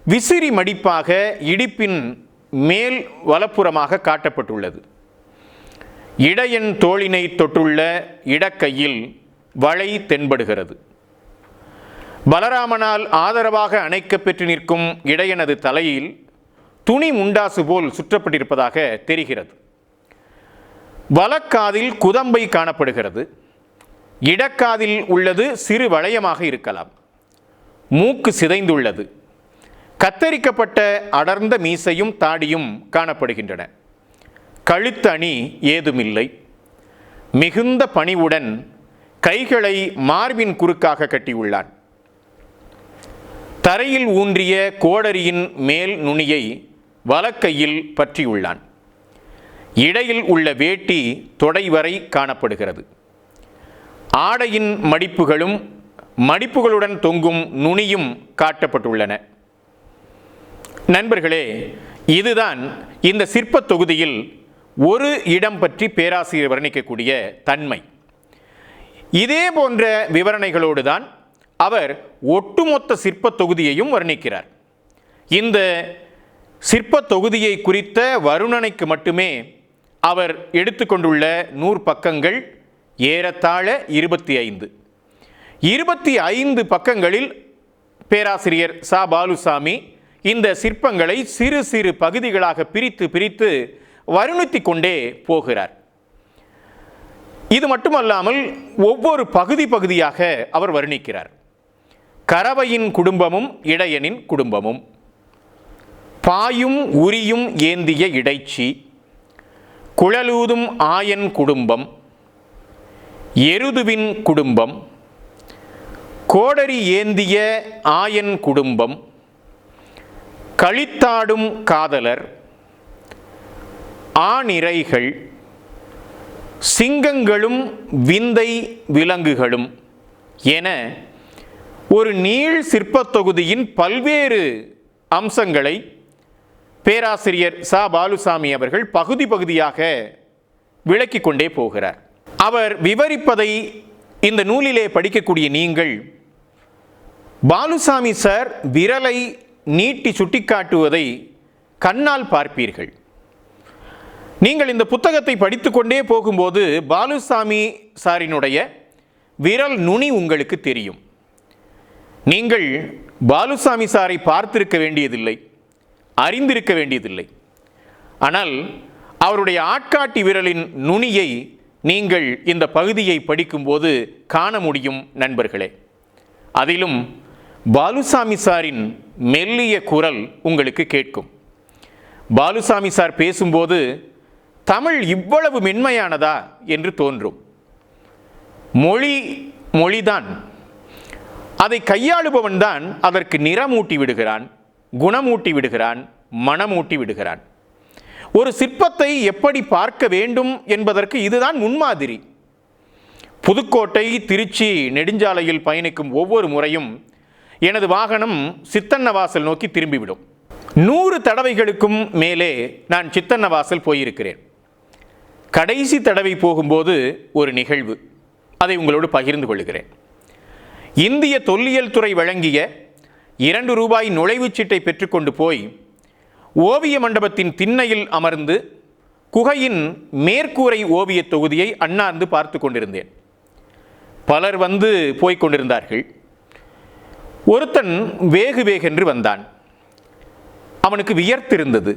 விசிறி மடிப்பாக இடுப்பின் மேல் வலப்புறமாக காட்டப்பட்டுள்ளது. இடையன் தோளினை தொட்டுள்ள இடக்கையில் வளை தென்படுகிறது. பலராமனால் ஆதரவாக அணைக்கப்பெற்று நிற்கும் இடையனது தலையில் துணி முண்டாசு போல் சுற்றப்பட்டிருப்பதாக தெரிகிறது. வலக்காதில் குதம்பை காணப்படுகிறது. இடக்காதில் உள்ளது சிறு வளையமாக இருக்கலாம். மூக்கு சிதைந்துள்ளது. கத்தரிக்கப்பட்ட அடர்ந்த மீசையும் தாடியும் காணப்படுகின்றன. கழுத்து அணி ஏதுமில்லை. மிகுந்த பணிவுடன் கைகளை மார்பின் குறுக்காக கட்டியுள்ளான். தரையில் ஊன்றிய கோடரியின் மேல் நுனியை வலக்கையில் பற்றியுள்ளான். இடையில் உள்ள வேட்டி தொடை வரை காணப்படுகிறது. ஆடையின் மடிப்புகளும் மடிப்புகளுடன் தொங்கும் நுனியும் காட்டப்பட்டுள்ளன. நண்பர்களே, இதுதான் இந்த சிற்ப தொகுதியில் ஒரு இடம் பற்றி பேராசிரியர் வர்ணிக்கக்கூடிய தன்மை. இதே போன்ற விவரணைகளோடு தான் அவர் ஒட்டுமொத்த சிற்ப தொகுதியையும் வர்ணிக்கிறார். இந்த சிற்ப தொகுதியை குறித்த வருணனைக்கு மட்டுமே அவர் எடுத்துக்கொண்டுள்ள 100 பக்கங்கள் ஏறத்தாழ 25 பக்கங்களில் பேராசிரியர் ச. பாலுசாமி இந்த சிற்பங்களை சிறு சிறு பகுதிகளாக பிரித்து வருணித்து கொண்டே போகிறார். இது மட்டுமல்லாமல் ஒவ்வொரு பகுதியாக அவர் வர்ணிக்கிறார். கரவையின் குடும்பமும் இடையனின் குடும்பமும், பாயும் உரியும் ஏந்திய இடைச்சி, குழலூதும் ஆயன் குடும்பம், எருதுவின் குடும்பம், கோடரி ஏந்திய ஆயன் குடும்பம், களித்தாடும் காதலர், ஆணிரைகள், சிங்கங்களும் விந்தை விலங்குகளும் என ஒரு நீள் சிற்பத் தொகுதியின் பல்வேறு அம்சங்களை பேராசிரியர் ச. பாலுசாமி அவர்கள் பகுதி பகுதியாக விளக்கிக் கொண்டே போகிறார். அவர் விவரிப்பதை இந்த நூலிலே படிக்கக்கூடிய நீங்கள் பாலுசாமி சார் விரலை நீட்டி சுட்டிக்காட்டுவதை கண்ணால் பார்ப்பீர்கள். நீங்கள் இந்த புத்தகத்தை படித்துக்கொண்டே போகும்போது பாலுசாமி சாரினுடைய விரல் நுனி உங்களுக்கு தெரியும். நீங்கள் பாலுசாமி சாரை பார்த்திருக்க வேண்டியதில்லை, அறிந்திருக்க வேண்டியதில்லை. ஆனால் அவருடைய ஆட்காட்டி விரலின் நுனியை நீங்கள் இந்த பகுதியை படிக்கும்போது காண முடியும் நண்பர்களே. அதிலும் பாலுசாமி சாரின் மெல்லிய குரல் உங்களுக்கு கேட்கும். பாலுசாமி சார் பேசும்போது தமிழ் இவ்வளவு மென்மையானதா என்று தோன்றும். மொழிதான், அதை கையாளுபவன் தான் அதற்கு நிறமூட்டி விடுகிறான், குணமூட்டி விடுகிறான், மனமூட்டி விடுகிறான். ஒரு சிற்பத்தை எப்படி பார்க்க வேண்டும் என்பதற்கு இதுதான் முன்மாதிரி. புதுக்கோட்டை திருச்சி நெடுஞ்சாலையில் பயணிக்கும் ஒவ்வொரு முறையும் எனது வாகனம் சித்தன்னவாசல் நோக்கி திரும்பிவிடும். 100 தடவைகளுக்கும் மேலே நான் சித்தன்னவாசல் போயிருக்கிறேன். கடைசி தடவை போகும்போது ஒரு நிகழ்வு, அதை உங்களோடு பகிர்ந்து கொள்கிறேன். இந்திய தொல்லியல் துறை வழங்கிய 2 ரூபாய் நுழைவுச்சீட்டை பெற்றுக்கொண்டு போய் ஓவிய மண்டபத்தின் திண்ணையில் அமர்ந்து குகையின் மேற்கூரை ஓவிய தொகுதியை அண்ணாந்து பார்த்து கொண்டிருந்தேன். பலர் வந்து போய்க் கொண்டிருந்தார்கள். ஒருத்தன் வேகென்று வந்தான். அவனுக்கு வியர்த்திருந்தது.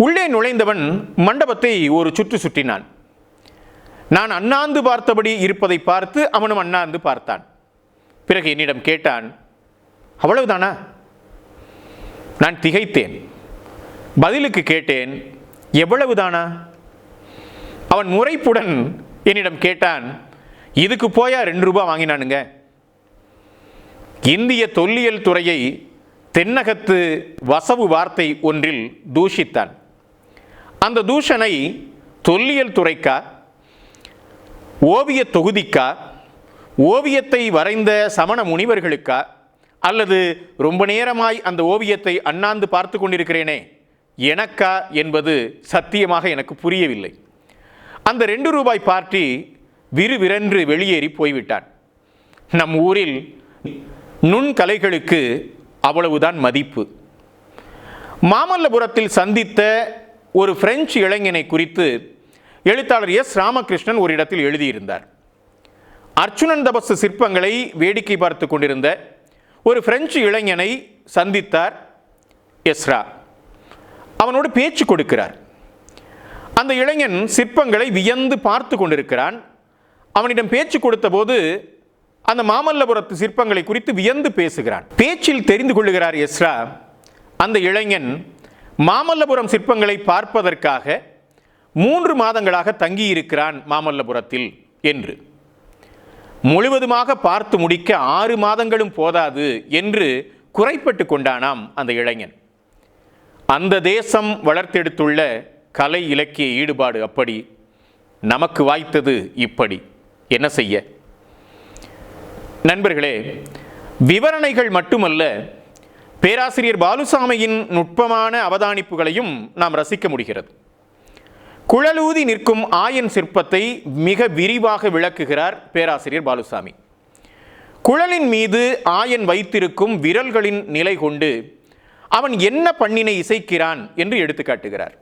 உள்ளே நுழைந்தவன் மண்டபத்தை ஒரு சுற்று சுற்றினான். நான் அண்ணாந்து பார்த்தபடி இருப்பதை பார்த்து அவனும் அண்ணாந்து பார்த்தான். பிறகு என்னிடம் கேட்டான், அவ்வளவுதானா? நான் திகைத்தேன். பதிலுக்கு கேட்டேன், எவ்வளவுதானா? அவன் முறைப்புடன் என்னிடம் கேட்டான், இதுக்கு போயா 2 ரூபாய் வாங்கினானுங்க? இந்திய தொல்லியல் துறையை தென்னகத்து வசவு வார்த்தை ஒன்றில் தூஷித்தான். அந்த தூஷனை தொல்லியல் துறைக்கா, ஓவிய தொகுதிக்கா, ஓவியத்தை வரைந்த சமண முனிவர்களுக்கா, அல்லது ரொம்ப நேரமாய் அந்த ஓவியத்தை அண்ணாந்து பார்த்து கொண்டிருக்கிறேனே எனக்கா என்பது சத்தியமாக எனக்கு புரியவில்லை. அந்த 2 ரூபாய் பார்ட்டி விறுவிரென்று வெளியேறி போய்விட்டான். நம் ஊரில் நுண்கலைகளுக்கு அவ்வளவுதான் மதிப்பு. மாமல்லபுரத்தில் சந்தித்த ஒரு பிரெஞ்சு இளைஞனை குறித்து எழுத்தாளர் எஸ். ராமகிருஷ்ணன் ஒரு இடத்தில் எழுதியிருந்தார். அர்ச்சுனன் தபசு சிற்பங்களை வேடிக்கை பார்த்து கொண்டிருந்த ஒரு பிரெஞ்சு இளைஞனை சந்தித்தார் எஸ்ரா. அவனோடு பேச்சு கொடுக்கிறார். அந்த இளைஞன் சிற்பங்களை வியந்து பார்த்து கொண்டிருக்கிறான். அவனிடம் பேச்சு கொடுத்த போது அந்த மாமல்லபுரத்து சிற்பங்களை குறித்து வியந்து பேசுகிறான். பேச்சில் தெரிந்து கொள்ளுகிறார் எஸ்ரா, அந்த இளைஞன் மாமல்லபுரம் சிற்பங்களை பார்ப்பதற்காக 3 மாதங்களாக தங்கியிருக்கிறான் மாமல்லபுரத்தில் என்று. முழுவதுமாக பார்த்து முடிக்க 6 மாதங்களும் போதாது என்று குறைப்பட்டு கொண்டானாம் அந்த இளைஞன். அந்த தேசம் வளர்த்தெடுத்துள்ள கலை இலக்கிய ஈடுபாடு அப்படி, நமக்கு வாய்த்தது இப்படி. என்ன செய்ய? நண்பர்களே, விவரணைகள் மட்டுமல்ல, பேராசிரியர் பாலுசாமியின் நுட்பமான அவதானிப்புகளையும் நாம் ரசிக்க முடிகிறது. குழலூதி நிற்கும் ஆயன் சிற்பத்தை மிக விரிவாக விளக்குகிறார் பேராசிரியர் பாலுசாமி. குழலின் மீது ஆயன் வைத்திருக்கும் விரல்களின் நிலை கொண்டு அவன் என்ன பண்ணினை இசைக்கிறான் என்று எடுத்து காட்டுகிறார்.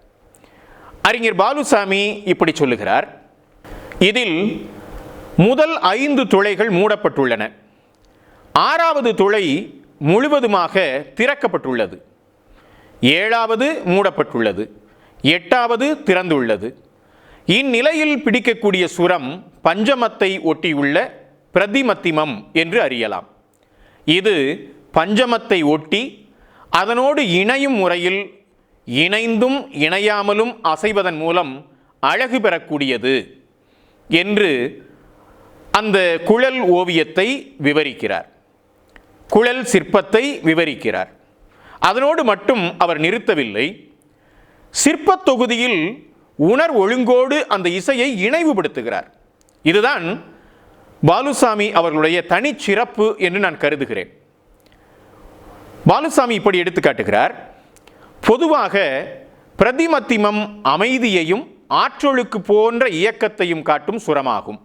அறிஞர் பாலுசாமி இப்படி சொல்லுகிறார், இதில் முதல் 5 துளைகள் மூடப்பட்டுள்ளன. 6வது துளை முழுவதுமாக திறக்கப்பட்டுள்ளது. 7வது மூடப்பட்டுள்ளது. 8வது திறந்துள்ளது. இந்நிலையில் பிடிக்கக்கூடிய சுரம் பஞ்சமத்தை ஒட்டியுள்ள பிரதிமத்திமம் என்று அறியலாம். இது பஞ்சமத்தை ஒட்டி அதனோடு இணையும் முறையில் இணைந்தும் இணையாமலும் அசைவதன் மூலம் அழகு பெறக்கூடியது என்று அந்த குழல் ஓவியத்தை விவரிக்கிறார். குழல் சிற்பத்தை விவரிக்கிறார். அதனோடு மட்டும் அவர் நிறுத்தவில்லை. சிற்பத் தொகுதியில் உணர் ஒழுங்கோடு அந்த இசையை இணைவுபடுத்துகிறார். இதுதான் பாலுசாமி அவர்களுடைய தனிச்சிறப்பு என்று நான் கருதுகிறேன். பாலுசாமி இப்படி எடுத்து காட்டுகிறார். பொதுவாக பிரதிமத்திமம் அமைதியையும் ஆற்றொழுக்கு போன்ற இயக்கத்தையும் காட்டும் சுரமாகும்.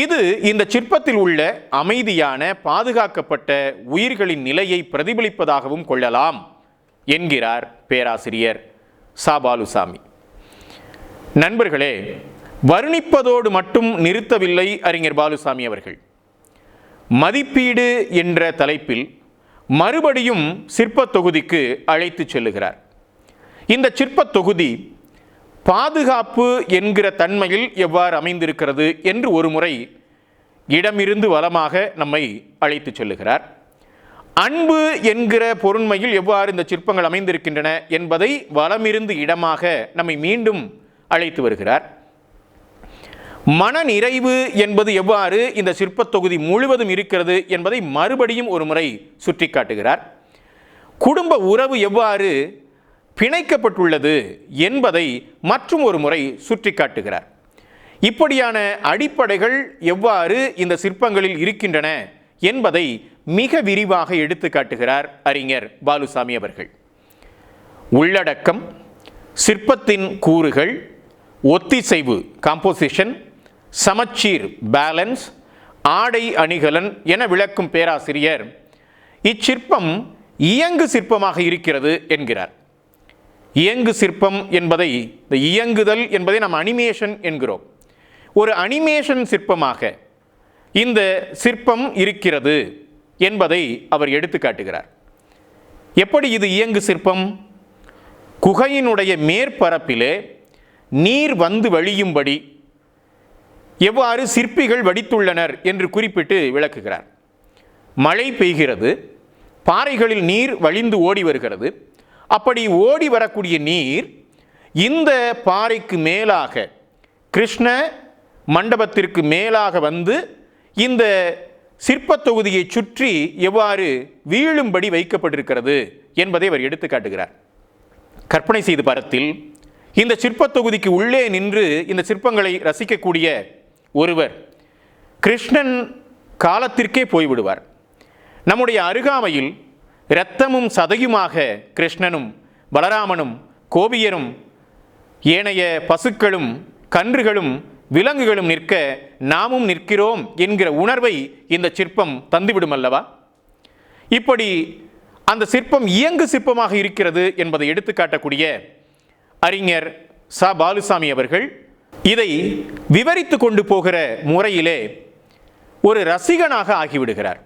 இது இந்த சிற்பத்தில் உள்ள அமைதியான பாதுகாக்கப்பட்ட உயிர்களின் நிலையை பிரதிபலிப்பதாகவும் கொள்ளலாம் என்கிறார் பேராசிரியர் சா பாலுசாமி. நண்பர்களே, வர்ணிப்பதோடு மட்டும் நிறுத்தவில்லை அறிஞர் பாலுசாமி அவர்கள். மதிப்பீடு என்ற தலைப்பில் மறுபடியும் சிற்பத் தொகுதிக்கு அழைத்து செல்லுகிறார். இந்த சிற்பத் தொகுதி பாதுகாப்பு என்கிற தன்மையில் எவ்வாறு அமைந்திருக்கிறது என்று ஒரு முறை இடமிருந்து வலமாக நம்மை அழைத்து செல்லுகிறார். அன்பு என்கிற பொருண்மையில் எவ்வாறு இந்த சிற்பங்கள் அமைந்திருக்கின்றன என்பதை வலமிருந்து இடமாக நம்மை மீண்டும் அழைத்து வருகிறார். மன நிறைவு என்பது எவ்வாறு இந்த சிற்பத் தொகுதி முழுவதும் இருக்கிறது என்பதை மறுபடியும் ஒரு முறை சுட்டி காட்டுகிறார். குடும்ப உறவு எவ்வாறு பிணைக்கப்பட்டுள்ளது என்பதை மற்றும் ஒரு முறை சுட்டி காட்டுகிறார். இப்படியான அடிப்படைகள் எவ்வாறு இந்த சிற்பங்களில் இருக்கின்றன என்பதை மிக விரிவாக எடுத்து காட்டுகிறார் அறிஞர் பாலுசாமி அவர்கள். உள்ளடக்கம், சிற்பத்தின் கூறுகள், ஒத்திசைவு காம்போசிஷன், சமச்சீர் பேலன்ஸ், ஆடை அணிகலன் என விளக்கும் பேராசிரியர் இச்சிற்பம் இயங்கு சிற்பமாக இருக்கிறது என்கிறார். இயங்கு சிற்பம் என்பதை, இந்த இயங்குதல் என்பதை நாம் அனிமேஷன் என்கிறோம். ஒரு அனிமேஷன் சிற்பமாக இந்த சிற்பம் இருக்கிறது என்பதை அவர் எடுத்து காட்டுகிறார். எப்படி இது இயங்கு சிற்பம்? குகையினுடைய மேற்பரப்பிலே நீர் வந்து வழியும்படி எவ்வாறு சிற்பிகள் வடித்துள்ளனர் என்று குறிப்பிட்டு விளக்குகிறார். மழை பெய்கிறது, பாறைகளில் நீர் வழிந்து ஓடி வருகிறது. அப்படி ஓடி வரக்கூடிய நீர் இந்த பாறைக்கு மேலாக, கிருஷ்ண மண்டபத்திற்கு மேலாக வந்து இந்த சிற்பத் தொகுதியை சுற்றி எவ்வாறு வீழும்படி வைக்கப்பட்டிருக்கிறது என்பதை அவர் எடுத்து காட்டுகிறார். கற்பனை செய்து பார்த்தில் இந்த சிற்பத் தொகுதிக்கு உள்ளே நின்று இந்த சிற்பங்களை ரசிக்கக்கூடிய ஒருவர் கிருஷ்ணன் காலத்திற்கே போய்விடுவார். நம்முடைய அருகாமையில் இரத்தமும் சதையுமாக கிருஷ்ணனும் பலராமனும் கோபியரும் ஏனைய பசுக்களும் கன்றுகளும் விலங்குகளும் நிற்க நாமும் நிற்கிறோம் என்கிற உணர்வை இந்த சிற்பம் தந்துவிடும் அல்லவா? இப்படி அந்த சிற்பம் இயங்கு சிற்பமாக இருக்கிறது என்பதை எடுத்துக்காட்டக்கூடிய அறிஞர் சா பாலுசாமி அவர்கள் இதை விவரித்து கொண்டு போகிற முறையிலே ஒரு ரசிகனாக ஆகிவிடுகிறார்.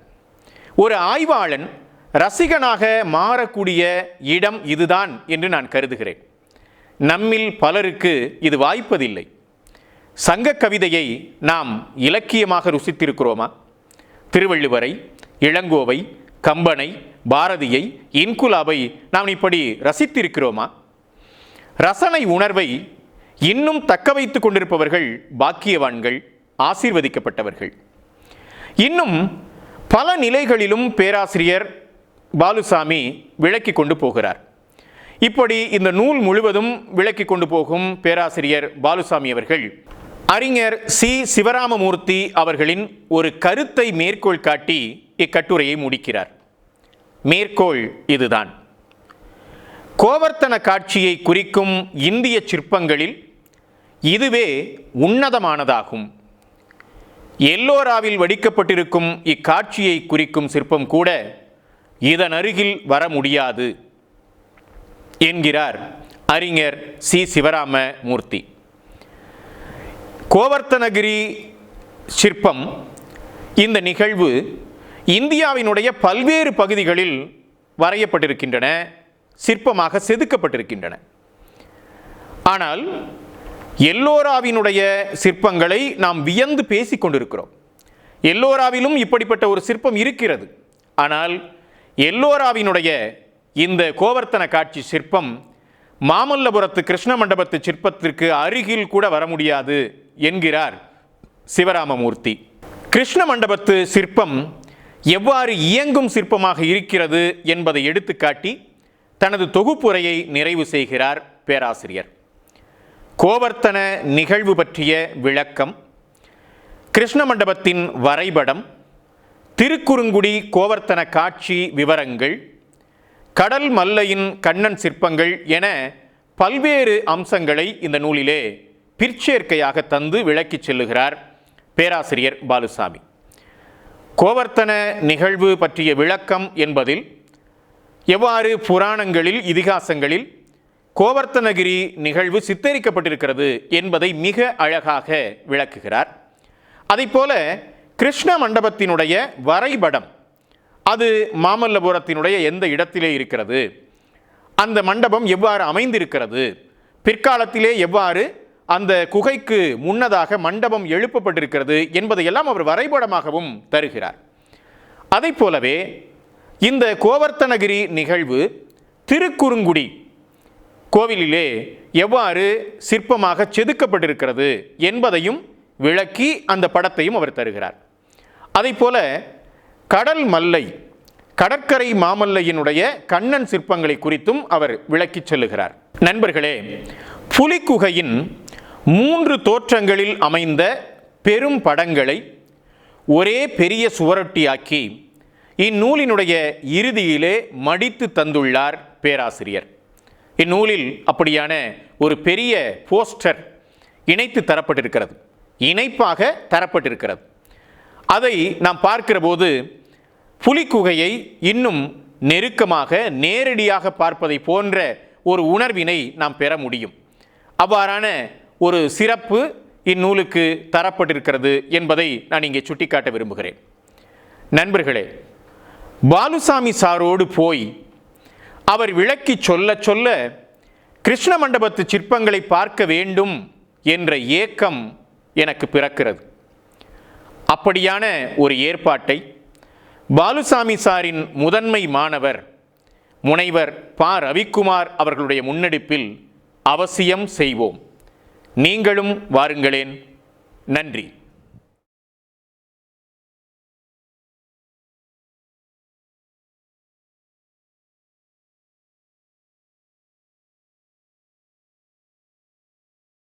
ஒரு ஆய்வாளன் ரசிகனாக மாறக்கூடிய இடம் இதுதான் என்று நான் கருதுகிறேன். நம்மில் பலருக்கு இது வாய்ப்பதில்லை. சங்க கவிதையை நாம் இலக்கியமாக ருசித்திருக்கிறோமா? திருவள்ளுவரை, இளங்கோவை, கம்பனை, பாரதியை, இன்குலாபை நாம் இப்படி ரசித்திருக்கிறோமா? ரசனை உணர்வை இன்னும் தக்க வைத்து கொண்டிருப்பவர்கள் பாக்கியவான்கள், ஆசீர்வதிக்கப்பட்டவர்கள். இன்னும் பல நிலைகளிலும் பேராசிரியர் பாலுசாமி விளக்கி கொண்டு போகிறார். இப்படி இந்த நூல் முழுவதும் விளக்கி கொண்டு போகும் பேராசிரியர் பாலுசாமி அவர்கள் அறிஞர் சி சிவராமமூர்த்தி அவர்களின் ஒரு கருத்தை மேற்கோள் காட்டி இக்கட்டுரையை முடிக்கிறார். மேற்கோள் இதுதான்: கோவர்த்தன காட்சியை குறிக்கும் இந்திய சிற்பங்களில் இதுவே உன்னதமானதாகும். எல்லோராவில் வடிக்கப்பட்டிருக்கும் இக்காட்சியை குறிக்கும் சிற்பம் கூட இதன் அருகில் வர முடியாது என்கிறார் அறிஞர் சி சிவராமமூர்த்தி. கோவர்த்தனகிரி சிற்பம், இந்த நிகழ்வு இந்தியாவினுடைய பல்வேறு பகுதிகளில் வரையப்பட்டிருக்கின்றன, சிற்பமாக செதுக்கப்பட்டிருக்கின்றன. ஆனால் எல்லோராவினுடைய சிற்பங்களை நாம் வியந்து பேசிக் கொண்டிருக்கிறோம். எல்லோராவிலும் இப்படிப்பட்ட ஒரு சிற்பம் இருக்கிறது. ஆனால் எல்லோராவினுடைய இந்த கோவர்த்தன காட்சி சிற்பம் மாமல்லபுரத்து கிருஷ்ண மண்டபத்து சிற்பத்திற்கு அருகில் கூட வர முடியாது என்கிறார் சிவராமமூர்த்தி. கிருஷ்ண மண்டபத்து சிற்பம் எவ்வாறு இயங்கும் சிற்பமாக இருக்கிறது என்பதை எடுத்துக்காட்டி தனது தொகுப்புரையை நிறைவு செய்கிறார் பேராசிரியர். கோவர்த்தன நிகழ்வு பற்றிய விளக்கம், கிருஷ்ண மண்டபத்தின் வரைபடம், திருக்குறுங்குடி கோவர்த்தன காட்சி விவரங்கள், கடல் மல்லையின் கண்ணன் சிற்பங்கள் என பல்வேறு அம்சங்களை இந்த நூலிலே பிற்சேர்க்கையாக தந்து விளக்கிச் செல்லுகிறார் பேராசிரியர் பாலுசாமி. கோவர்த்தன நிகழ்வு பற்றிய விளக்கம் என்பதில் எவ்வாறு புராணங்களில், இதிகாசங்களில் கோவர்த்தனகிரி நிகழ்வு சித்தரிக்கப்பட்டிருக்கிறது என்பதை மிக அழகாக விளக்குகிறார். அதைப்போல கிருஷ்ண மண்டபத்தினுடைய வரைபடம், அது மாமல்லபுரத்தினுடைய எந்த இடத்திலே இருக்கிறது, அந்த மண்டபம் எவ்வாறு அமைந்திருக்கிறது, பிற்காலத்திலே எவ்வாறு அந்த குகைக்கு முன்னதாக மண்டபம் எழுப்பப்பட்டிருக்கிறது என்பதையெல்லாம் அவர் வரைபடமாகவும் தருகிறார். அதை போலவே இந்த கோவர்த்தனகிரி நிகழ்வு திருக்குறுங்குடி கோவிலிலே எவ்வாறு சிற்பமாக செதுக்கப்பட்டிருக்கிறது என்பதையும் விளக்கி அந்த படத்தையும் அவர் தருகிறார். அதை போல கடல் மல்லை, கடற்கரை மாமல்லையினுடைய கண்ணன் சிற்பங்களை குறித்தும் அவர் விளக்கிச் செல்லுகிறார். நண்பர்களே, புலிக்குகையின் 3 தோற்றங்களில் அமைந்த பெரும் படங்களை ஒரே பெரிய சுவரொட்டியாக்கி இந்நூலினுடைய இறுதியிலே மடித்து தந்துள்ளார் பேராசிரியர். இந்நூலில் அப்படியான ஒரு பெரிய போஸ்டர் இணைத்து தரப்பட்டிருக்கிறது, இணைப்பாக தரப்பட்டிருக்கிறது. அதை நாம் பார்க்கிற போது புலிக்குகையை இன்னும் நெருக்கமாக, நேரடியாக பார்ப்பதை போன்ற ஒரு உணர்வினை நாம் பெற முடியும். அவ்வாறான ஒரு சிறப்பு இந்நூலுக்கு தரப்பட்டிருக்கிறது என்பதை நான் இங்கே சுட்டிக்காட்ட விரும்புகிறேன். நண்பர்களே, பாலுசாமி சாரோடு போய் அவர் விளக்கி சொல்ல சொல்ல கிருஷ்ண மண்டபத்து சிற்பங்களை பார்க்க வேண்டும் என்ற ஏக்கம் எனக்கு பிறக்கிறது. அப்படியான ஒரு ஏற்பாட்டை பாலுசாமி சாரின் முதன்மை மாணவர் முனைவர் ப. ரவிக்குமார் அவர்களுடைய முன்னெடுப்பில் அவசியம் செய்வோம். நீங்களும் வாருங்களேன். நன்றி.